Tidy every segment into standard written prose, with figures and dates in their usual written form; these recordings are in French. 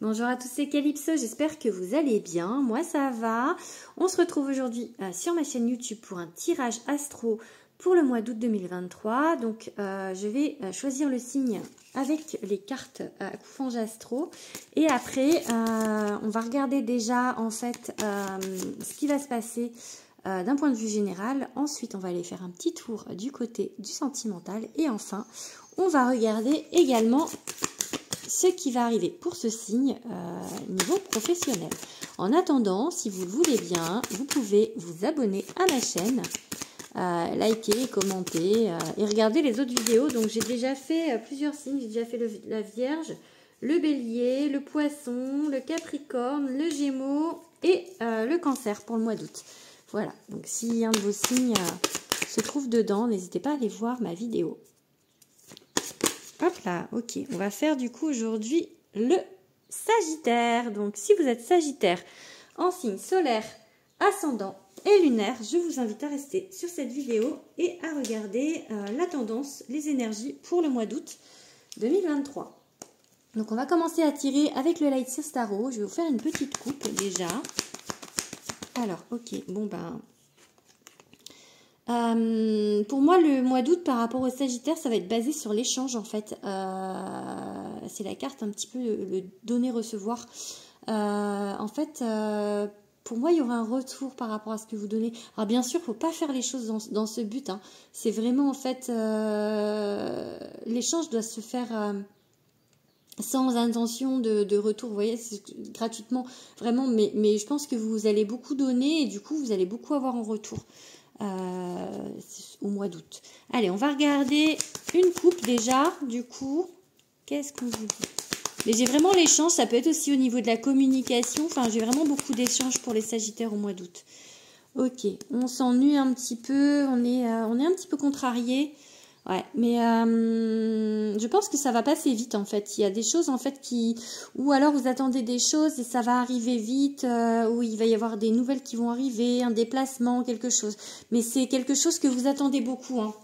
Bonjour à tous, c'est Calypso, j'espère que vous allez bien, moi ça va. On se retrouve aujourd'hui sur ma chaîne YouTube pour un tirage astro pour le mois d'août 2023. Donc je vais choisir le signe avec les cartes Coufange Astro. Et après, on va regarder déjà en fait ce qui va se passer d'un point de vue général. Ensuite, on va aller faire un petit tour du côté du sentimental. Et enfin, on va regarder également ce qui va arriver pour ce signe niveau professionnel. En attendant, si vous le voulez bien, vous pouvez vous abonner à ma chaîne, liker, commenter et regarder les autres vidéos. Donc j'ai déjà fait plusieurs signes, j'ai déjà fait la Vierge, le Bélier, le Poisson, le Capricorne, le Gémeaux et le Cancer pour le mois d'août. Voilà, donc si un de vos signes se trouve dedans, n'hésitez pas à aller voir ma vidéo. Hop là, ok. On va faire du coup aujourd'hui le Sagittaire. Donc si vous êtes Sagittaire en signe solaire, ascendant et lunaire, je vous invite à rester sur cette vidéo et à regarder la tendance, les énergies pour le mois d'août 2023. Donc on va commencer à tirer avec le Light Source Tarot. Je vais vous faire une petite coupe déjà. Alors, ok, bon ben... pour moi, le mois d'août par rapport au Sagittaire, ça va être basé sur l'échange en fait. C'est la carte un petit peu le donner-recevoir. En fait, pour moi, il y aura un retour par rapport à ce que vous donnez. Alors bien sûr, il ne faut pas faire les choses dans ce but. Hein. C'est vraiment en fait, l'échange doit se faire sans intention de retour. Vous voyez, gratuitement, vraiment. Mais je pense que vous allez beaucoup donner et du coup, vous allez beaucoup avoir en retour. Au mois d'août. Allez, on va regarder une coupe déjà, du coup. Qu'est-ce qu'on vous dit? Mais j'ai vraiment l'échange, ça peut être aussi au niveau de la communication. Enfin, j'ai vraiment beaucoup d'échanges pour les Sagittaires au mois d'août. Ok, on s'ennuie un petit peu, on est un petit peu contrarié. Ouais, mais je pense que ça va passer vite en fait. Il y a des choses en fait ou alors vous attendez des choses et ça va arriver vite, ou il va y avoir des nouvelles qui vont arriver, un déplacement, quelque chose. Mais c'est quelque chose que vous attendez beaucoup, hein.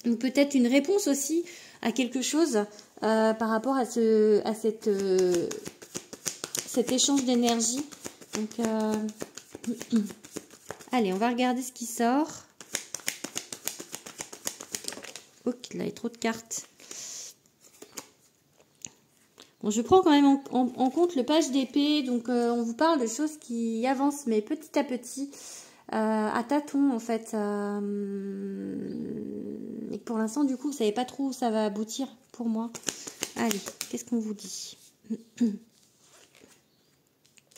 Ou peut-être une réponse aussi à quelque chose par rapport à cet échange d'énergie. Donc, allez, on va regarder ce qui sort. Ok, là, il y a trop de cartes. Bon, je prends quand même en compte le page d'épée. Donc, on vous parle de choses qui avancent, mais petit à petit, à tâtons, en fait. Et pour l'instant, du coup, vous ne savez pas trop où ça va aboutir pour moi. Allez, qu'est-ce qu'on vous dit?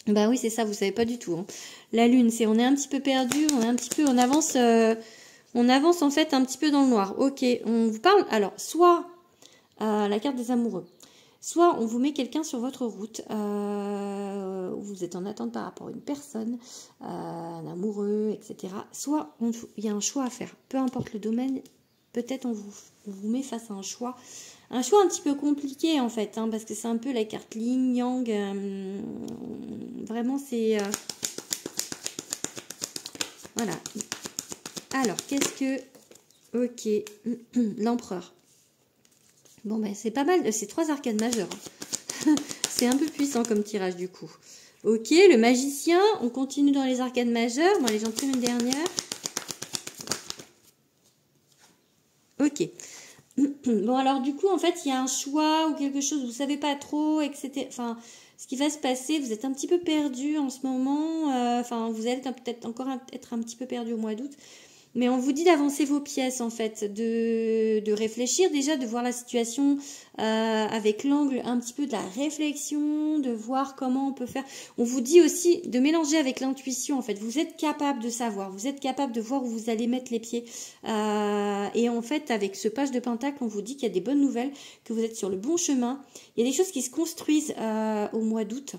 Bah oui, c'est ça, vous ne savez pas du tout. Hein. La lune, c'est on est un petit peu perdu, on avance... on avance en fait un petit peu dans le noir. Ok, on vous parle. Alors, soit la carte des amoureux, soit on vous met quelqu'un sur votre route, où vous êtes en attente par rapport à une personne, un amoureux, etc. Soit il y a un choix à faire. Peu importe le domaine, peut-être on vous met face à un choix. Un choix un petit peu compliqué en fait, hein, parce que c'est un peu la carte yin, yang. Vraiment, c'est... voilà. Alors, qu'est-ce que... Ok, l'empereur. Bon, ben, c'est pas mal. C'est 3 arcades majeures. C'est un peu puissant comme tirage, du coup. Ok, le magicien. On continue dans les arcades majeures. Bon, allez, j'en tire une dernière. Ok. Bon, alors, du coup, en fait, il y a un choix ou quelque chose. Vous savez pas trop, etc. Enfin... Ce qui va se passer, vous êtes un petit peu perdu en ce moment. Enfin, vous allez peut-être encore être un petit peu perdu au mois d'août. Mais on vous dit d'avancer vos pièces, en fait, de réfléchir déjà, de voir la situation avec l'angle un petit peu de la réflexion, de voir comment on peut faire. On vous dit aussi de mélanger avec l'intuition, en fait. Vous êtes capable de savoir, vous êtes capable de voir où vous allez mettre les pieds. Et en fait, avec ce page de pentacle, on vous dit qu'il y a des bonnes nouvelles, que vous êtes sur le bon chemin. Il y a des choses qui se construisent au mois d'août.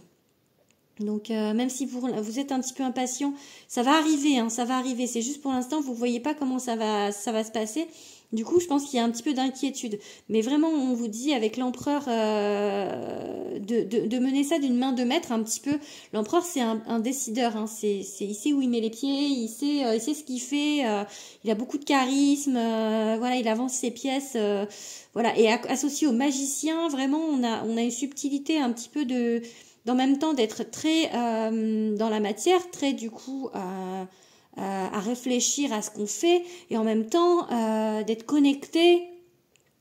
Donc, même si vous êtes un petit peu impatient, ça va arriver, hein, ça va arriver. C'est juste pour l'instant, vous ne voyez pas comment ça va se passer. Du coup, je pense qu'il y a un petit peu d'inquiétude. Mais vraiment, on vous dit avec l'empereur de mener ça d'une main de maître un petit peu. L'empereur, c'est un décideur. Hein. Il sait où il met les pieds, il sait ce qu'il fait. Il a beaucoup de charisme. Voilà, il avance ses pièces. Voilà. Et associé au magicien, vraiment, on a une subtilité un petit peu d'en même temps d'être très dans la matière, très du coup... à réfléchir à ce qu'on fait et en même temps d'être connecté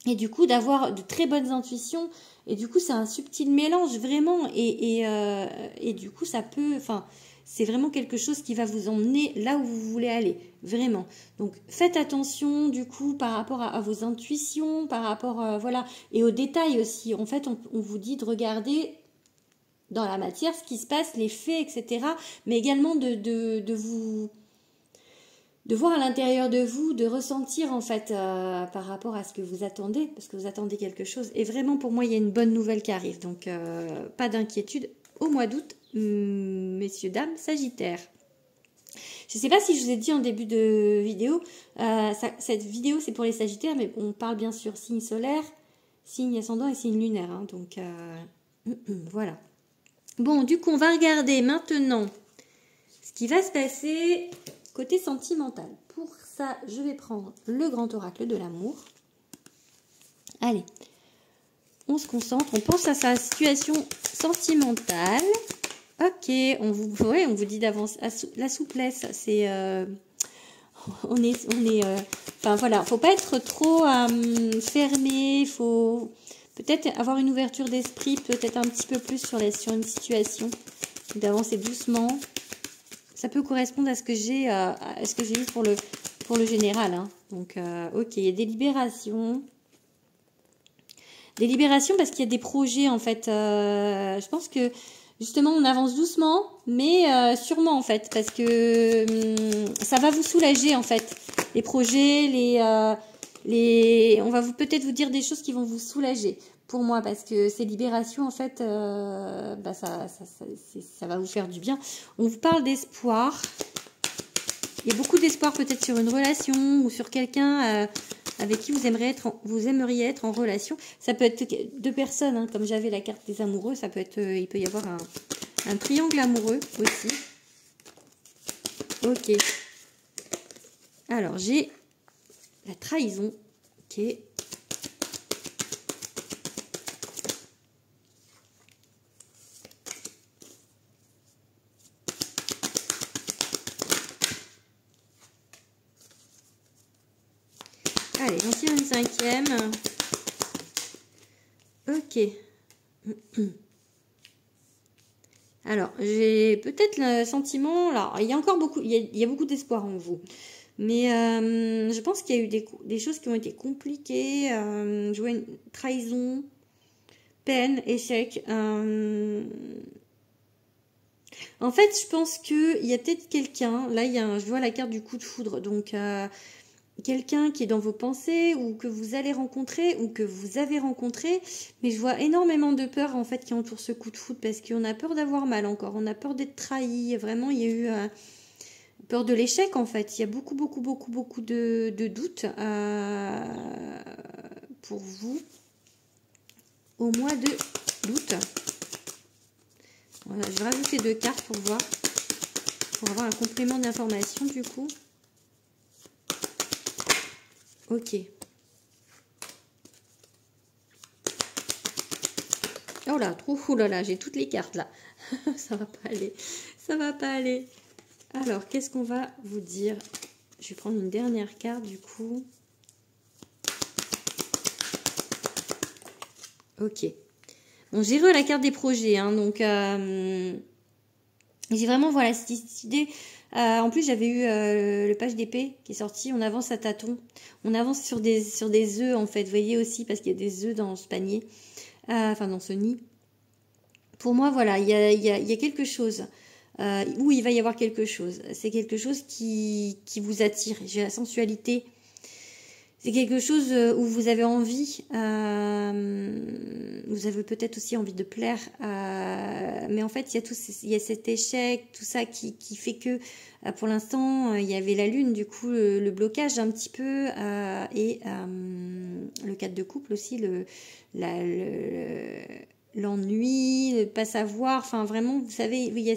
et du coup d'avoir de très bonnes intuitions et du coup c'est un subtil mélange vraiment et du coup ça peut, enfin c'est vraiment quelque chose qui va vous emmener là où vous voulez aller, vraiment. Donc faites attention du coup par rapport à vos intuitions, par rapport voilà, et aux détails aussi. En fait on vous dit de regarder dans la matière ce qui se passe, les faits, etc. Mais également de voir à l'intérieur de vous, de ressentir en fait par rapport à ce que vous attendez, parce que vous attendez quelque chose. Et vraiment pour moi, il y a une bonne nouvelle qui arrive. Donc pas d'inquiétude au mois d'août, messieurs, dames, Sagittaire. Je ne sais pas si je vous ai dit en début de vidéo, cette vidéo c'est pour les Sagittaires, mais on parle bien sûr signe solaire, signe ascendant et signe lunaire. Hein, donc voilà. Bon, du coup, on va regarder maintenant ce qui va se passer... côté sentimental. Pour ça, je vais prendre le grand oracle de l'amour. Allez, on se concentre, on pense à sa situation sentimentale. Ok, on vous dit d'avance la souplesse. C'est, enfin voilà, faut pas être trop fermé. Faut peut-être avoir une ouverture d'esprit, peut-être un petit peu plus sur une situation, d'avancer doucement. Ça peut correspondre à ce que j'ai eu pour le général. Hein. Donc, ok, il y a des libérations. Des libérations parce qu'il y a des projets, en fait. Je pense que, justement, on avance doucement, mais sûrement, en fait. Parce que ça va vous soulager, en fait. Les projets, on va peut-être vous dire des choses qui vont vous soulager. Pour moi, parce que ces libérations, en fait, ça va vous faire du bien. On vous parle d'espoir. Il y a beaucoup d'espoir peut-être sur une relation ou sur quelqu'un avec qui vous aimeriez être en relation. Ça peut être deux personnes, hein, comme j'avais la carte des amoureux. Ça peut être, il peut y avoir un triangle amoureux aussi. Ok. Alors, j'ai la trahison. Ok. Allez, j'en tire une cinquième. Ok. Alors, j'ai peut-être le sentiment... Alors, il y a encore beaucoup... Il y a beaucoup d'espoir en vous. Mais je pense qu'il y a eu des choses qui ont été compliquées. Je vois une trahison, peine, échec. En fait, je pense qu'il y a peut-être quelqu'un... Là, je vois la carte du coup de foudre. Donc... quelqu'un qui est dans vos pensées ou que vous allez rencontrer ou que vous avez rencontré, mais je vois énormément de peur en fait qui entoure ce coup de foudre parce qu'on a peur d'avoir mal encore, on a peur d'être trahi, vraiment il y a eu peur de l'échec en fait, il y a beaucoup de doutes pour vous au mois d'août. Voilà, je vais rajouter 2 cartes pour voir, pour avoir un complément d'information du coup. Ok. Oh là, oh là là, j'ai toutes les cartes là. Ça va pas aller. Ça va pas aller. Alors, qu'est-ce qu'on va vous dire? Je vais prendre une dernière carte du coup. Ok. Bon, j'ai la carte des projets. Hein, donc, j'ai vraiment, voilà, cette idée. En plus, j'avais eu le page d'épée qui est sorti. On avance à tâtons. On avance sur des œufs, en fait. Vous voyez aussi, parce qu'il y a des œufs dans ce panier. Enfin, dans ce nid. Pour moi, voilà, il y a quelque chose. Où il va y avoir quelque chose. C'est quelque chose qui vous attire. J'ai la sensualité. c'est quelque chose où vous avez envie, vous avez peut-être aussi envie de plaire, mais en fait il y a cet échec, tout ça qui fait que pour l'instant il y avait la lune, du coup le blocage un petit peu, et le 4 de couple aussi, l'ennui, ne pas savoir, enfin vraiment vous savez, il y a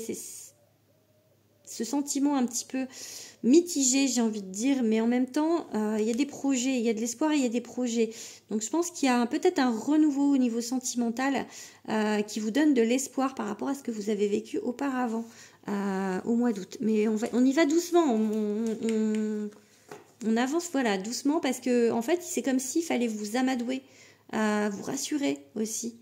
ce sentiment un petit peu mitigé, j'ai envie de dire, mais en même temps, il y a des projets, il y a de l'espoir et il y a des projets. Donc je pense qu'il y a peut-être un renouveau au niveau sentimental qui vous donne de l'espoir par rapport à ce que vous avez vécu auparavant au mois d'août. Mais on y va doucement, on avance voilà doucement parce que en fait c'est comme s'il fallait vous amadouer, vous rassurer aussi.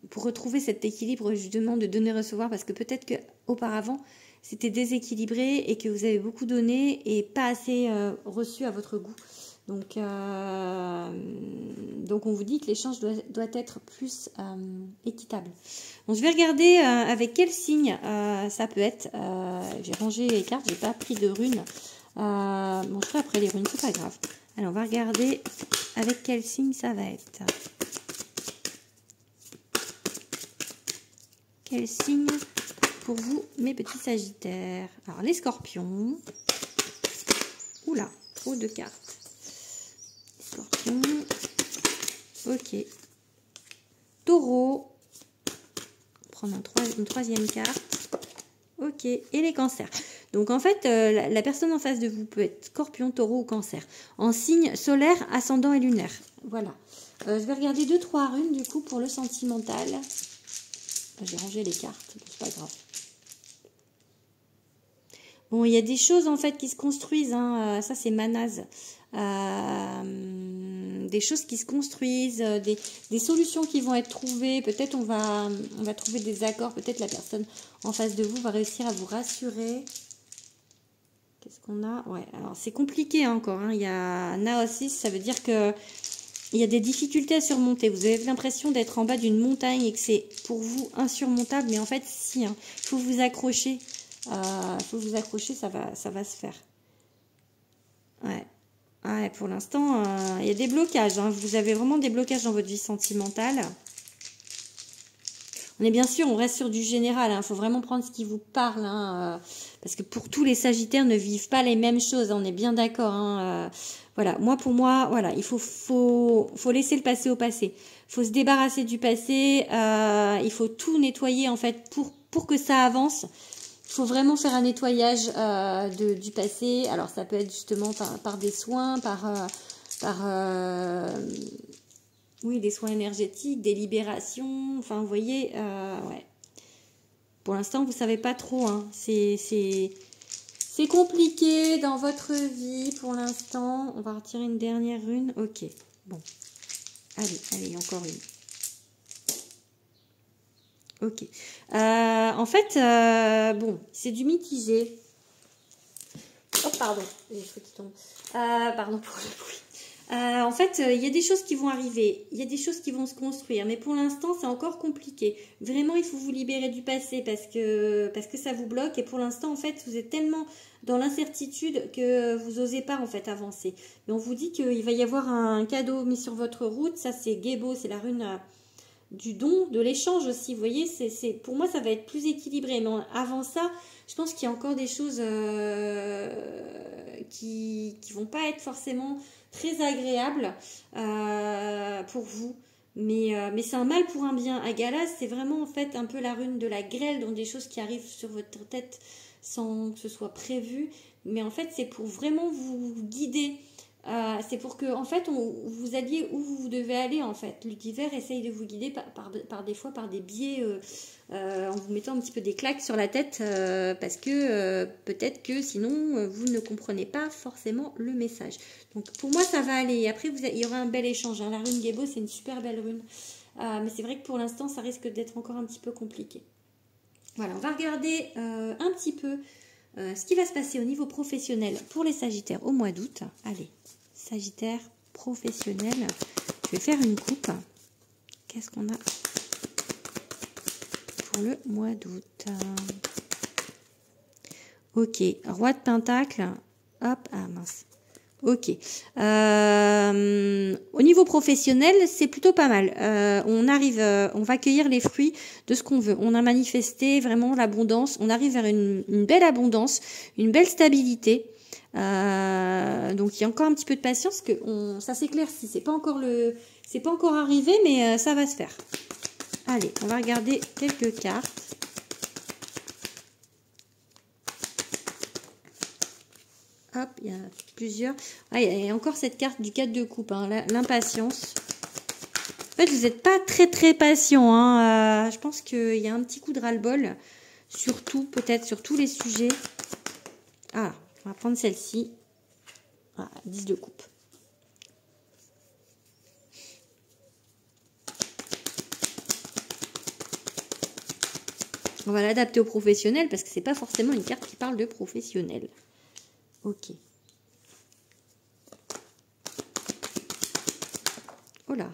Pour retrouver cet équilibre justement de donner-recevoir, parce que peut-être que auparavant c'était déséquilibré et que vous avez beaucoup donné et pas assez reçu à votre goût. Donc on vous dit que l'échange doit être plus équitable. Donc je vais regarder avec quel signe ça peut être. J'ai rangé les cartes, j'ai pas pris de runes. Bon, je ferai après les runes, c'est pas grave. Alors on va regarder avec quel signe ça va être. Quel signe pour vous, mes petits sagittaires? Alors, les scorpions. Oula, trop de cartes. Scorpions. Ok. Taureau. On va prendre une troisième carte. Ok. Et les cancers. Donc, en fait, la personne en face de vous peut être scorpion, taureau ou cancer. En signe solaire, ascendant et lunaire. Voilà. Je vais regarder 2-3 runes, du coup, pour le sentimental. J'ai rangé les cartes, c'est pas grave. Bon, il y a des choses en fait qui se construisent, hein. Ça c'est Manaz. Des choses qui se construisent, des solutions qui vont être trouvées. Peut-être on va trouver des accords, peut-être la personne en face de vous va réussir à vous rassurer. Qu'est-ce qu'on a? Ouais, alors c'est compliqué hein, encore. Hein. Il y a Naosis, ça veut dire que il y a des difficultés à surmonter. Vous avez l'impression d'être en bas d'une montagne et que c'est pour vous insurmontable. Mais en fait, si. Hein, faut vous accrocher. Faut vous accrocher, ça va se faire. Ouais. Ouais, pour l'instant, il y a des blocages. Hein. Vous avez vraiment des blocages dans votre vie sentimentale. On est bien sûr, on reste sur du général. Il faut vraiment prendre ce qui vous parle. Hein, parce que pour tous les sagittaires ne vivent pas les mêmes choses. Hein, on est bien d'accord. Hein, voilà, pour moi, voilà, il faut laisser le passé au passé. Il faut se débarrasser du passé. Il faut tout nettoyer en fait pour que ça avance. Il faut vraiment faire un nettoyage du passé. Alors ça peut être justement par des soins, oui, des soins énergétiques, des libérations. Enfin, vous voyez, ouais. Pour l'instant, vous savez pas trop. Hein. C'est compliqué dans votre vie pour l'instant. On va retirer une dernière rune. Ok, bon. Allez, encore une. Ok. En fait, bon, c'est du mitigé. Oh, pardon, les cheveux qui tombent. Pardon pour le bruit. En fait, il y a des choses qui vont arriver, il y a des choses qui vont se construire, mais pour l'instant, c'est encore compliqué. Vraiment, il faut vous libérer du passé parce que ça vous bloque. Et pour l'instant, en fait, vous êtes tellement dans l'incertitude que vous n'osez pas en fait avancer. Mais on vous dit qu'il va y avoir un cadeau mis sur votre route. Ça, c'est Gebo, c'est la rune du don, de l'échange aussi. Vous voyez, pour moi, ça va être plus équilibré. Mais avant ça, je pense qu'il y a encore des choses qui vont pas être forcément très agréables pour vous. Mais c'est un mal pour un bien. Agalas, c'est vraiment en fait un peu la rune de la grêle, donc des choses qui arrivent sur votre tête sans que ce soit prévu. Mais en fait, c'est pour vraiment vous guider. C'est pour que en fait vous alliez où vous devez aller en fait. L'univers essaye de vous guider par des fois par des biais en vous mettant un petit peu des claques sur la tête parce que peut-être que sinon vous ne comprenez pas forcément le message. Donc pour moi ça va aller. Après il y aura un bel échange. Hein. La rune Gebo c'est une super belle rune. Mais c'est vrai que pour l'instant ça risque d'être encore un petit peu compliqué. Voilà, on va regarder un petit peu ce qui va se passer au niveau professionnel pour les Sagittaires au mois d'août. Allez, Sagittaire professionnel. Je vais faire une coupe. Qu'est-ce qu'on a pour le mois d'août? Ok, Roi de Pentacle. Hop, ah mince. Ok. Au niveau professionnel, c'est plutôt pas mal. On arrive, on va cueillir les fruits de ce qu'on veut. On a manifesté vraiment l'abondance. On arrive vers une belle abondance, une belle stabilité. Donc il y a encore un petit peu de patience que ça s'éclaircit. C'est pas encore arrivé, mais ça va se faire. Allez, on va regarder quelques cartes. Hop, il y a plusieurs. Ah, il y a encore cette carte du 4 de coupe, hein, l'impatience. En fait, vous n'êtes pas très patient. Hein. Je pense qu'il y a un petit coup de ras-le-bol. Surtout, peut-être, sur tous les sujets. Ah, on va prendre celle-ci. Ah, 10 de coupe. On va l'adapter au professionnel parce que c'est pas forcément une carte qui parle de professionnel. Ok. Oh là.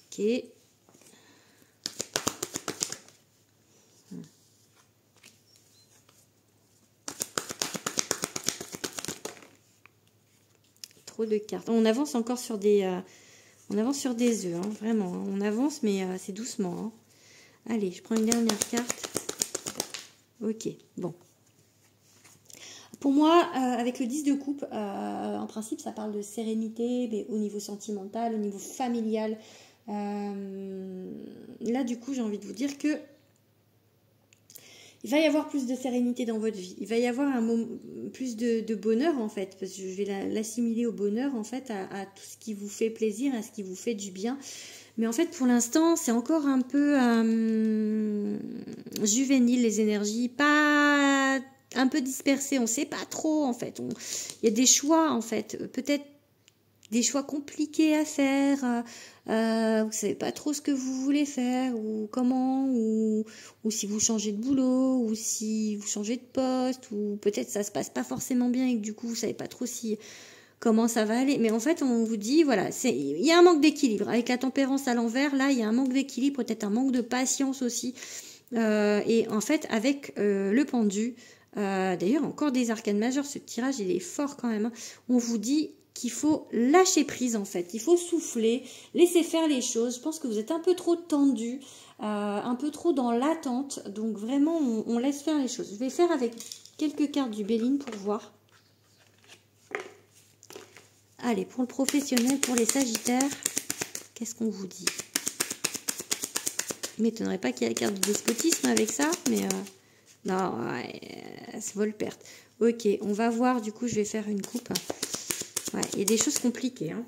Ok. Trop de cartes. On avance encore sur des œufs, hein, vraiment. Hein. On avance, mais c'est doucement. Hein. Allez, je prends une dernière carte. Ok, bon. Pour moi, avec le 10 de coupe, en principe, ça parle de sérénité, mais au niveau sentimental, au niveau familial. Là, du coup, j'ai envie de vous dire que il va y avoir plus de sérénité dans votre vie. Il va y avoir plus de bonheur, en fait, parce que je vais l'assimiler au bonheur, en fait, à tout ce qui vous fait plaisir, à ce qui vous fait du bien. Mais en fait, pour l'instant, c'est encore un peu juvénile, les énergies, pas un peu dispersées, on ne sait pas trop, en fait. Il y a des choix, en fait, peut-être des choix compliqués à faire, vous ne savez pas trop ce que vous voulez faire, ou comment, ou si vous changez de boulot, ou si vous changez de poste, ou peut-être ça se passe pas forcément bien et que du coup, vous ne savez pas trop comment ça va aller. Mais en fait, on vous dit, voilà, il y a un manque d'équilibre. Avec la tempérance à l'envers, là, il y a un manque d'équilibre, peut-être un manque de patience aussi. Et en fait, avec le pendu, d'ailleurs, encore des arcanes majeures, ce tirage, il est fort quand même. Hein. On vous dit qu'il faut lâcher prise, en fait. Il faut souffler, laisser faire les choses. Je pense que vous êtes un peu trop tendu, un peu trop dans l'attente. Donc, vraiment, on laisse faire les choses. Je vais faire avec quelques cartes du Béline pour voir. Allez, pour le professionnel, pour les sagittaires, qu'est-ce qu'on vous dit? Il ne m'étonnerait pas qu'il y ait la carte du despotisme avec ça, mais non, c'est vol-perte. Ok, on va voir, du coup, je vais faire une coupe. Ouais, il y a des choses compliquées. Hein.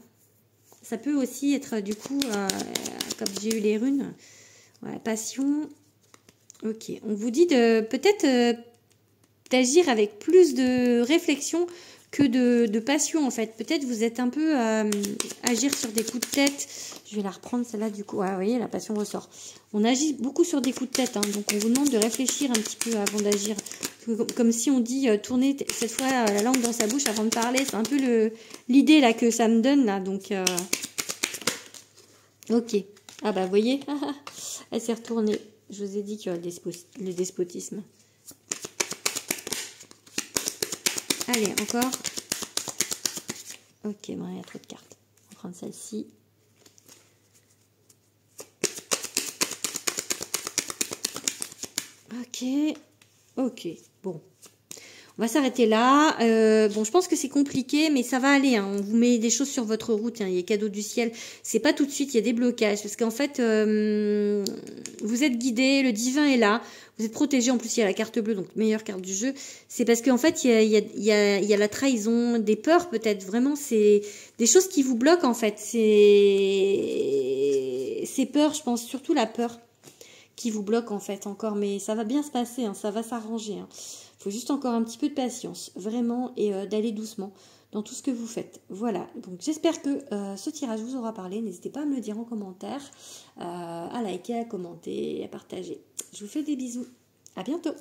Ça peut aussi être, du coup, comme j'ai eu les runes, ouais, passion. Ok, on vous dit de peut-être d'agir avec plus de réflexion que de passion, en fait. Peut-être vous êtes un peu agir sur des coups de tête. Je vais la reprendre, celle-là, du coup. Ouais, vous voyez, la passion ressort. On agit beaucoup sur des coups de tête, hein, donc on vous demande de réfléchir un petit peu avant d'agir. Comme si on dit tourner cette fois la langue dans sa bouche avant de parler. C'est un peu l'idée là que ça me donne, là. Donc, ok. Ah bah, vous voyez, elle s'est retournée. Je vous ai dit qu'il y aurait le despotisme. Allez, encore. Ok, bon, il y a trop de cartes. On va prendre celle-ci. Ok, bon. On va s'arrêter là. Bon, je pense que c'est compliqué, mais ça va aller. Hein. On vous met des choses sur votre route. Hein. Il y a cadeau du ciel. C'est pas tout de suite, il y a des blocages. Parce qu'en fait, vous êtes guidé, le divin est là. Vous êtes protégé. En plus, il y a la carte bleue, donc meilleure carte du jeu. C'est parce qu'en fait, il y a la trahison, des peurs peut-être. Vraiment, c'est des choses qui vous bloquent en fait. C'est peurs, je pense, surtout la peur qui vous bloque en fait encore. Mais ça va bien se passer, hein. Ça va s'arranger. Hein. Il faut juste encore un petit peu de patience, vraiment, et d'aller doucement dans tout ce que vous faites. Voilà, donc j'espère que ce tirage vous aura parlé. N'hésitez pas à me le dire en commentaire, à liker, à commenter et à partager. Je vous fais des bisous. À bientôt.